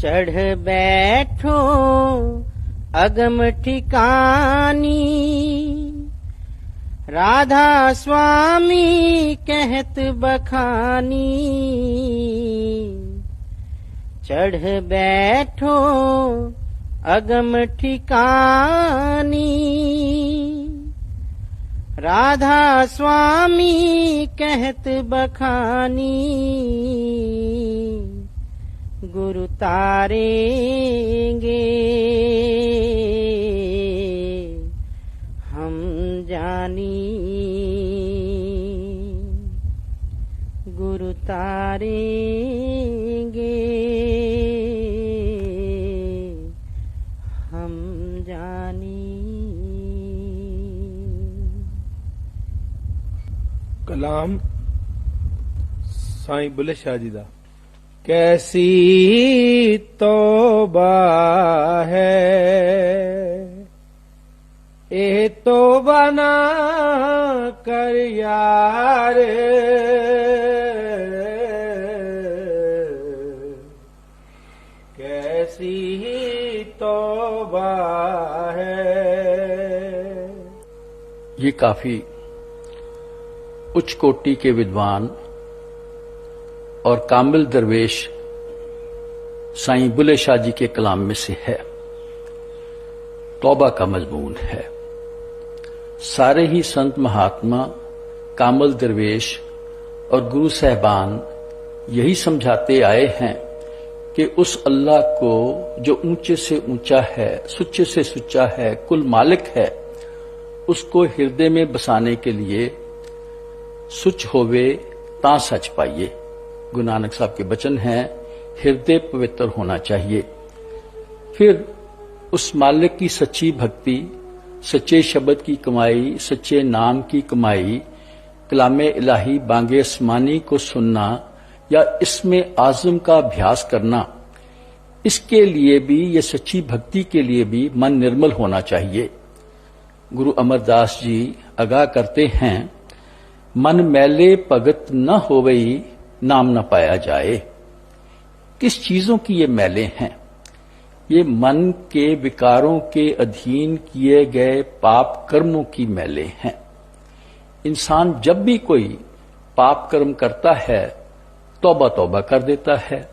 चढ़ बैठो अगम ठिकानी, राधा स्वामी कहत बखानी। चढ़ बैठो अगम ठिकानी, राधा स्वामी कहत बखानी। गुरु तारेंगे हम जानी, गुरु तारेंगे हम जानी। कलाम साईं बुल्ले शाह जी दा। कैसी तौबा है ए तौबा ना कर यार, कैसी तौबा है। ये काफी उच्च कोटि के विद्वान और कामिल दरवेश साईं बुल्ले शाह जी के कलाम में से है। तौबा का मजमून है। सारे ही संत महात्मा, कामिल दरवेश और गुरु साहबान यही समझाते आए हैं कि उस अल्लाह को जो ऊंचे से ऊंचा है, सुच्चे से सुच्चा है, कुल मालिक है, उसको हृदय में बसाने के लिए सुच होवे ता सच पाइए। गुरु नानक साहब के वचन हैं, हृदय पवित्र होना चाहिए। फिर उस मालिक की सच्ची भक्ति, सच्चे शब्द की कमाई, सच्चे नाम की कमाई, कलामे इलाही बांगे आसमानी को सुनना या इसमें आज़म का अभ्यास करना, इसके लिए भी, ये सच्ची भक्ति के लिए भी मन निर्मल होना चाहिए। गुरु अमरदास जी आगाह करते हैं, मन मैले भगत न होवई नाम न पाया जाए। किस चीजों की ये मैले हैं? ये मन के विकारों के अधीन किए गए पाप कर्मों की मैले हैं। इंसान जब भी कोई पाप कर्म करता है, तौबा तौबा कर देता है।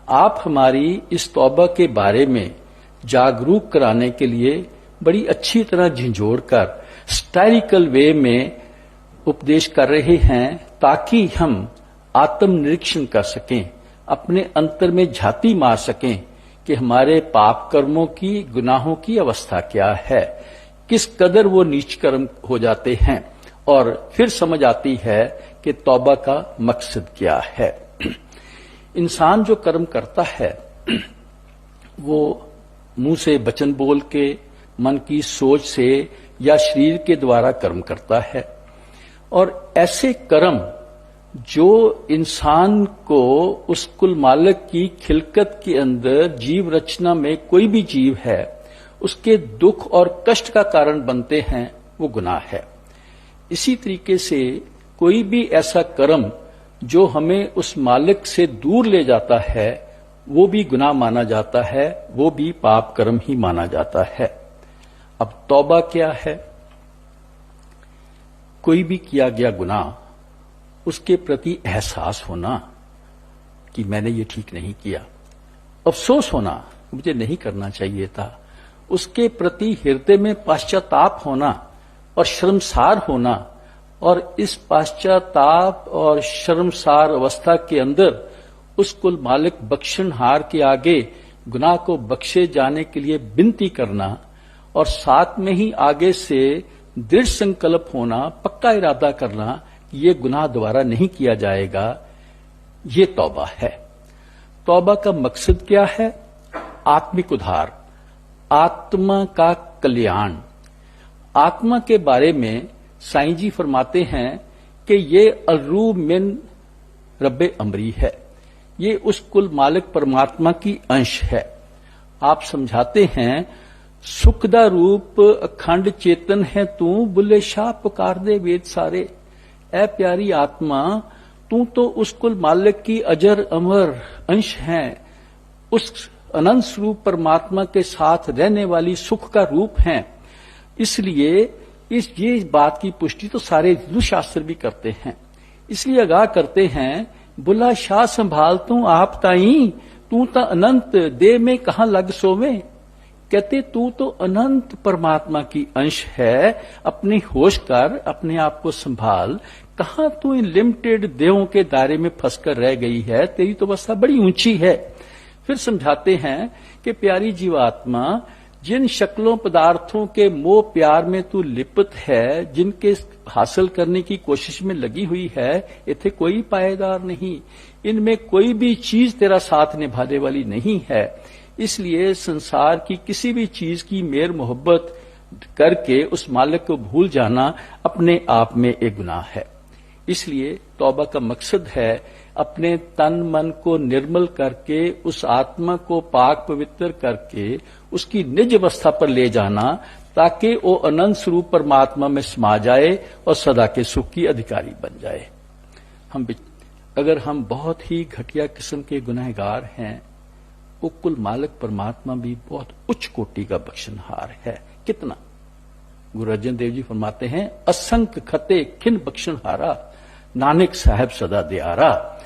आप हमारी इस तौबा के बारे में जागरूक कराने के लिए बड़ी अच्छी तरह झिंझोड़ कर स्टाइरिकल वे में उपदेश कर रहे हैं, ताकि हम आत्म निरीक्षण कर सकें, अपने अंतर में झाती मार सकें कि हमारे पाप कर्मों की, गुनाहों की अवस्था क्या है, किस कदर वो नीच कर्म हो जाते हैं, और फिर समझ आती है कि तौबा का मकसद क्या है। इंसान जो कर्म करता है वो मुंह से वचन बोल के, मन की सोच से या शरीर के द्वारा कर्म करता है। और ऐसे कर्म जो इंसान को उस कुल मालिक की खिलकत के अंदर, जीव रचना में कोई भी जीव है, उसके दुख और कष्ट का कारण बनते हैं, वो गुनाह है। इसी तरीके से कोई भी ऐसा कर्म जो हमें उस मालिक से दूर ले जाता है, वो भी गुनाह माना जाता है, वो भी पाप कर्म ही माना जाता है। अब तौबा क्या है? कोई भी किया गया गुनाह, उसके प्रति एहसास होना कि मैंने ये ठीक नहीं किया, अफसोस होना मुझे नहीं करना चाहिए था, उसके प्रति हृदय में पश्चाताप होना और शर्मसार होना, और इस पश्चाताप और शर्मसार अवस्था के अंदर उस कुल मालिक बख्शनहार के आगे गुनाह को बख्शे जाने के लिए विनती करना, और साथ में ही आगे से दृढ़ संकल्प होना, पक्का इरादा करना कि ये गुनाह दोबारा नहीं किया जाएगा। ये तौबा है। तौबा का मकसद क्या है? आत्मिक उद्धार, आत्मा का कल्याण। आत्मा के बारे में साईं जी फरमाते हैं कि ये अरूब मिन रब्बे अमरी है, ये उस कुल मालिक परमात्मा की अंश है। आप समझाते हैं, सुखदा रूप अखंड चेतन है तू, बुल्ले शाह पुकार दे वेद सारे। ऐ प्यारी आत्मा, तू तो उस कुल मालिक की अजर अमर अंश है, उस अनंत स्वरूप परमात्मा के साथ रहने वाली सुख का रूप हैं। इसलिए ये बात की पुष्टि तो सारे हिंदू शास्त्र भी करते हैं। इसलिए आगाह करते हैं, बुला शाह संभाल तू आप ताई, तू तो अनंत देह में कहां लग सोवे। कहते तू तो अनंत परमात्मा की अंश है, अपनी होश कर, अपने आप को संभाल, कहां तू इन लिमिटेड देहों के दायरे में फंसकर रह गई है, तेरी तो अवस्था बड़ी ऊंची है। फिर समझाते हैं कि प्यारी जीवात्मा, जिन शक्लों पदार्थों के मोह प्यार में तू लिप्त है, जिनके हासिल करने की कोशिश में लगी हुई है, इथे कोई पायेदार नहीं, इनमें कोई भी चीज तेरा साथ निभाने वाली नहीं है। इसलिए संसार की किसी भी चीज की मेर मोहब्बत करके उस मालिक को भूल जाना अपने आप में एक गुनाह है। इसलिए तौबा का मकसद है अपने तन मन को निर्मल करके, उस आत्मा को पाक पवित्र करके उसकी निज अवस्था पर ले जाना, ताकि वो अनंत स्वरूप परमात्मा में समा जाए और सदा के सुख की अधिकारी बन जाए। अगर हम बहुत ही घटिया किस्म के गुनहगार हैं, वो कुल मालिक परमात्मा भी बहुत उच्च कोटि का बख्शनहार है। कितना? गुरु अर्जन देव जी फरमाते हैं, असंख्य खते खिन बख्शनहारा, नानक साहब सदा दयारा।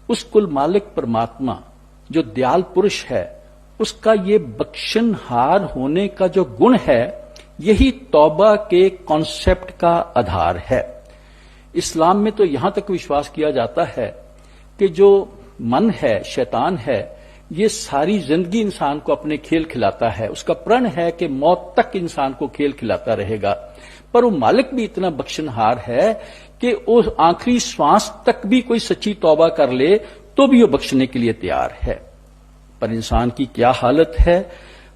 उस कुल मालिक परमात्मा जो दयाल पुरुष है, उसका ये बख्शनहार होने का जो गुण है, यही तौबा के कॉन्सेप्ट का आधार है। इस्लाम में तो यहां तक विश्वास किया जाता है कि जो मन है, शैतान है, ये सारी जिंदगी इंसान को अपने खेल खिलाता है। उसका प्रण है कि मौत तक इंसान को खेल खिलाता रहेगा, पर वो मालिक भी इतना बख्शनहार है कि वो आखिरी श्वास तक भी कोई सच्ची तौबा कर ले तो भी वो बख्शने के लिए तैयार है। पर इंसान की क्या हालत है?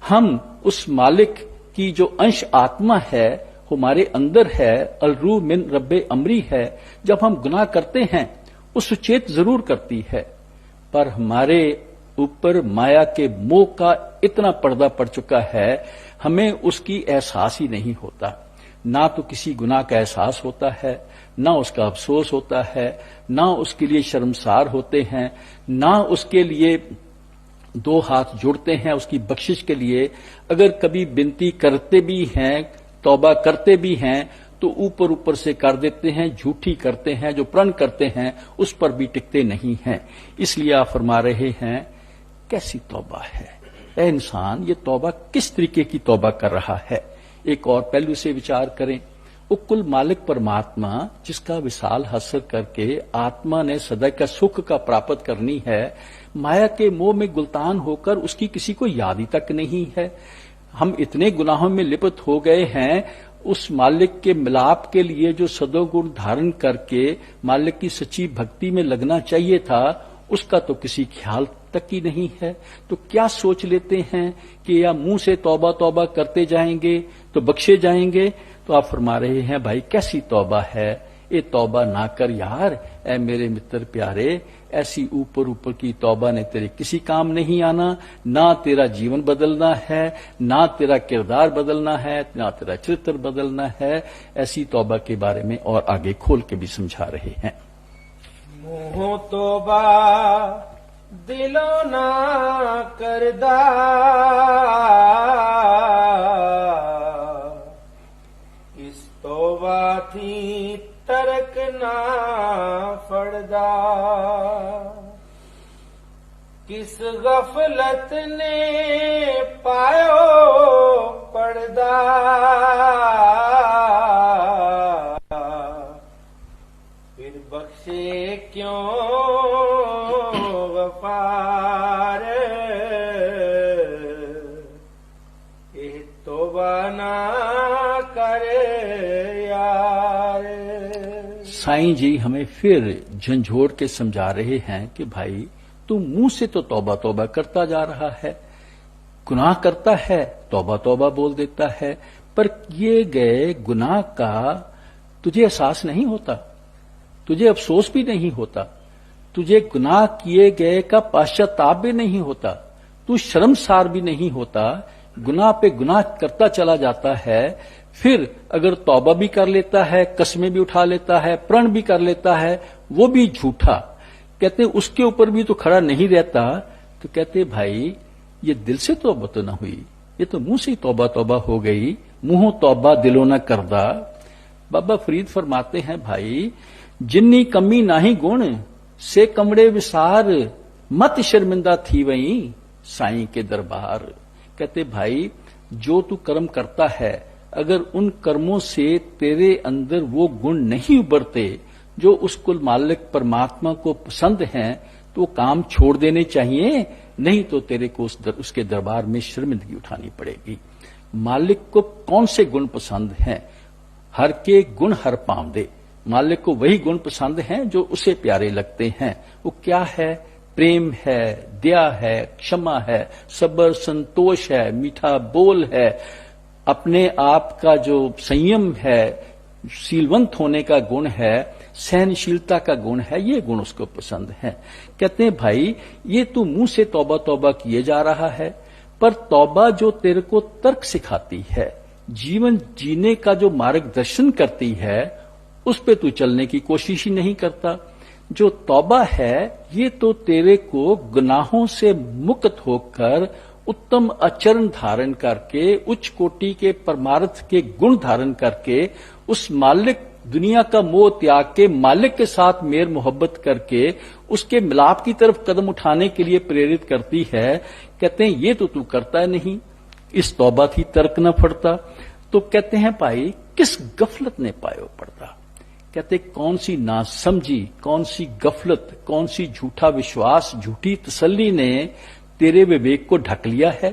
हम उस मालिक की जो अंश आत्मा है, हमारे अंदर है, अलरू मिन रब्बे अमरी है, जब हम गुनाह करते हैं वो सुचेत जरूर करती है, पर हमारे ऊपर माया के मोह का इतना पर्दा पड़ चुका है, हमें उसकी एहसास ही नहीं होता। ना तो किसी गुनाह का एहसास होता है, ना उसका अफसोस होता है, ना उसके लिए शर्मसार होते हैं, ना उसके लिए दो हाथ जोड़ते हैं उसकी बख्शिश के लिए। अगर कभी विनती करते भी हैं, तौबा करते भी हैं, तो ऊपर ऊपर से कर देते हैं, झूठी करते हैं, जो प्रण करते हैं उस पर भी टिकते नहीं हैं। इसलिए आप फरमा रहे हैं, कैसी तौबा है ऐ इंसान, ये तौबा किस तरीके की तौबा कर रहा है। एक और पहलू से विचार करें, वो कुल मालिक परमात्मा जिसका विशाल हसर करके आत्मा ने सदा का सुख का प्राप्त करनी है, माया के मोह में गुलतान होकर उसकी किसी को याद ही तक नहीं है। हम इतने गुनाहों में लिप्त हो गए हैं, उस मालिक के मिलाप के लिए जो सदोगुण धारण करके मालिक की सच्ची भक्ति में लगना चाहिए था, उसका तो किसी ख्याल तक ही नहीं है। तो क्या सोच लेते हैं कि या मुंह से तौबा तौबा करते जाएंगे तो बख्शे जाएंगे। तो आप फरमा रहे हैं, भाई कैसी तौबा है, ये तौबा ना कर यार, ऐ मेरे मित्र प्यारे, ऐसी ऊपर ऊपर की तौबा ने तेरे किसी काम नहीं आना। ना तेरा जीवन बदलना है, ना तेरा किरदार बदलना है, ना तेरा चरित्र बदलना है। ऐसी तौबा के बारे में और आगे खोल के भी समझा रहे हैं। मुँह तौबा दिलो ना करदा, इस तौबा थी तरक ना फड़दा। किस गफलत ने पायो पड़दा, फिर बख्शे क्यों वफार, ये तौबा ना करे यार। साईं जी हमें फिर झंझोड़ के समझा रहे हैं कि भाई तू मुंह से तो तौबा तौबा करता जा रहा है, गुनाह करता है, तौबा तौबा बोल देता है, पर किए गए गुनाह का तुझे एहसास नहीं होता, तुझे अफसोस भी नहीं होता, तुझे गुनाह किए गए का पश्चाताप भी नहीं होता, तू शर्मसार भी नहीं होता, गुनाह पे गुनाह करता चला जाता है। फिर अगर तौबा भी कर लेता है, कस्में भी उठा लेता है, प्रण भी कर लेता है, वो भी झूठा। कहते उसके ऊपर भी तो खड़ा नहीं रहता, تو کہتے بھائی یہ دل سے توبہ تو نہ ہوئی, یہ تو منہ سے ہی توبہ توبہ ہو گئی, منہ توبہ دلوں نہ کردہ. بابا فرید فرماتے ہیں بھائی جنی کمی ناہی گن سے کمڑے وسار مت شرمندہ تھی وہیں سائیں کے دربار. کہتے بھائی جو تو کرم کرتا ہے اگر ان کرموں سے تیرے اندر وہ گن نہیں ابھرتے جو اس کل مالک پرماتما کو پسند ہیں تو وہ کام چھوڑ دینے چاہیے, نہیں تو تیرے کو اس کے دربار میں شرمندگی اٹھانی پڑے گی. مالک کو کون سے گن پسند ہیں؟ ہر کے گن ہر پاؤں دے. مالک کو وہی گن پسند ہیں جو اسے پیارے لگتے ہیں. وہ کیا ہے؟ پریم ہے, دیا ہے, کشما ہے, صبر سنتوش ہے, میٹھا بول ہے, اپنے آپ کا جو سنیم ہے, سیلونت ہونے کا گن ہے, سہنشیلتا کا گن ہے, یہ گن اس کو پسند ہیں. کہتے ہیں بھائی یہ تو منہ سے توبہ توبہ کیے جا رہا ہے, پر توبہ جو تیرے کو ترک سکھاتی ہے, جیون جینے کا جو مارگ درشن کرتی ہے, اس پہ تو چلنے کی کوشش ہی نہیں کرتا. جو توبہ ہے یہ تو تیرے کو گناہوں سے مکت ہو کر اتم آچرن دھارن کر کے اچ کوٹی کے پرمارتھ کے گن دھارن کر کے اس مالک دنیا کا موہ تیاگ کے مالک کے ساتھ میر محبت کر کے اس کے ملاپ کی طرف قدم اٹھانے کے لیے پریرت کرتی ہے. کہتے ہیں یہ تو کرتا ہے نہیں, اس توبہ تھی ترک نہ پڑتا. تو کہتے ہیں بھائی کس غفلت نے پایو پڑتا. کہتے کون سی ناسمجھی, کون سی غفلت, کون سی جھوٹا وشواس, جھوٹی تسلی نے تیرے وویک کو ڈھک لیا ہے,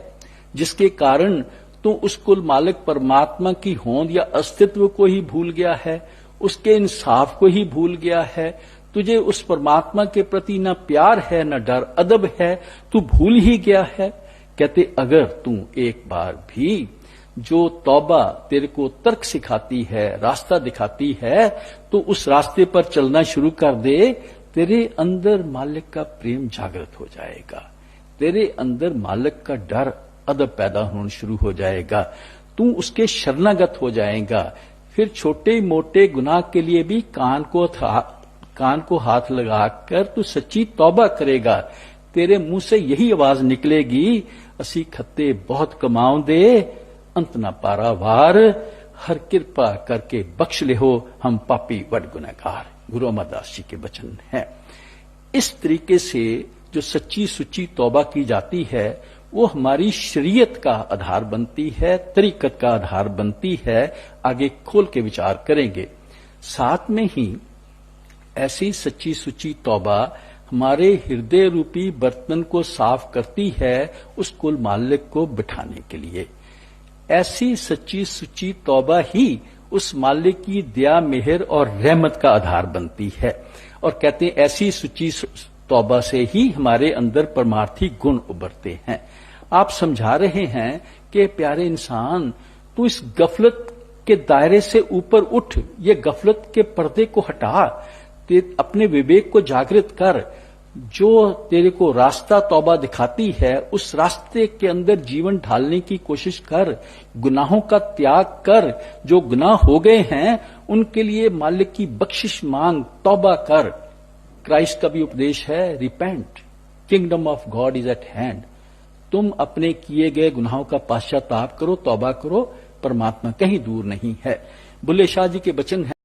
جس کے کارن تو اس کل مالک پرماتما کی ہوند یا استتو کو ہی بھول گیا ہے, اس کے انصاف کو ہی بھول گیا ہے. تجھے اس پرماتما کے پرتی نہ پیار ہے نہ ڈر ادب ہے, تو بھول ہی گیا ہے. کہتے اگر تو ایک بار بھی جو توبہ تیرے کو ترک سکھاتی ہے, راستہ دکھاتی ہے, تو اس راستے پر چلنا شروع کر دے, تیرے اندر مالک کا پریم جاگرت ہو جائے گا, تیرے اندر مالک کا ڈر ادب پیدا ہونا شروع ہو جائے گا, تو اس کے شرناگت ہو جائے گا. پھر چھوٹے موٹے گناہ کے لیے بھی کان کو ہاتھ لگا کر تو سچی توبہ کرے گا. تیرے منہ سے یہی آواز نکلے گی, اسی کھتے بہت کماؤں دے انت نہ پارا وار, ہر کرپا کر کے بخش لے ہو ہم پاپی وڈ گنہگار. گرو امر داس جی کے بچن ہیں. اس طریقے سے جو سچی سچی توبہ کی جاتی ہے وہ ہماری شریعت کا آدھار بنتی ہے, طریقت کا آدھار بنتی ہے. آگے کھول کے وچار کریں گے. ساتھ میں ہی ایسی سچی سچی توبہ ہمارے ہردے روپی برتن کو صاف کرتی ہے اس کل مالک کو بٹھانے کے لیے. ایسی سچی سچی توبہ ہی اس مالک کی دیا مہر اور رحمت کا آدھار بنتی ہے. اور کہتے ہیں ایسی سچی توبہ سے ہی ہمارے اندر پرمارتھی گن ابھرتے ہیں. آپ سمجھا رہے ہیں کہ پیارے انسان تو اس غفلت کے دائرے سے اوپر اٹھ, یہ غفلت کے پردے کو ہٹا, اپنے وویک کو جاگرت کر, جو تیرے کو راستہ توبہ دکھاتی ہے اس راستے کے اندر جیون ڈھالنے کی کوشش کر, گناہوں کا تیاگ کر, جو گناہ ہو گئے ہیں ان کے لیے مالک کی بخشش مانگ, توبہ کر. کرائسٹ کا بھی اپدیش ہے, repent, kingdom of God is at hand. تم اپنے کیے گئے گناہوں کا پاشچاتاپ کرو, توبہ کرو, پرماتما کہیں دور نہیں ہے. بلے شاہ جی کے بچن ہیں.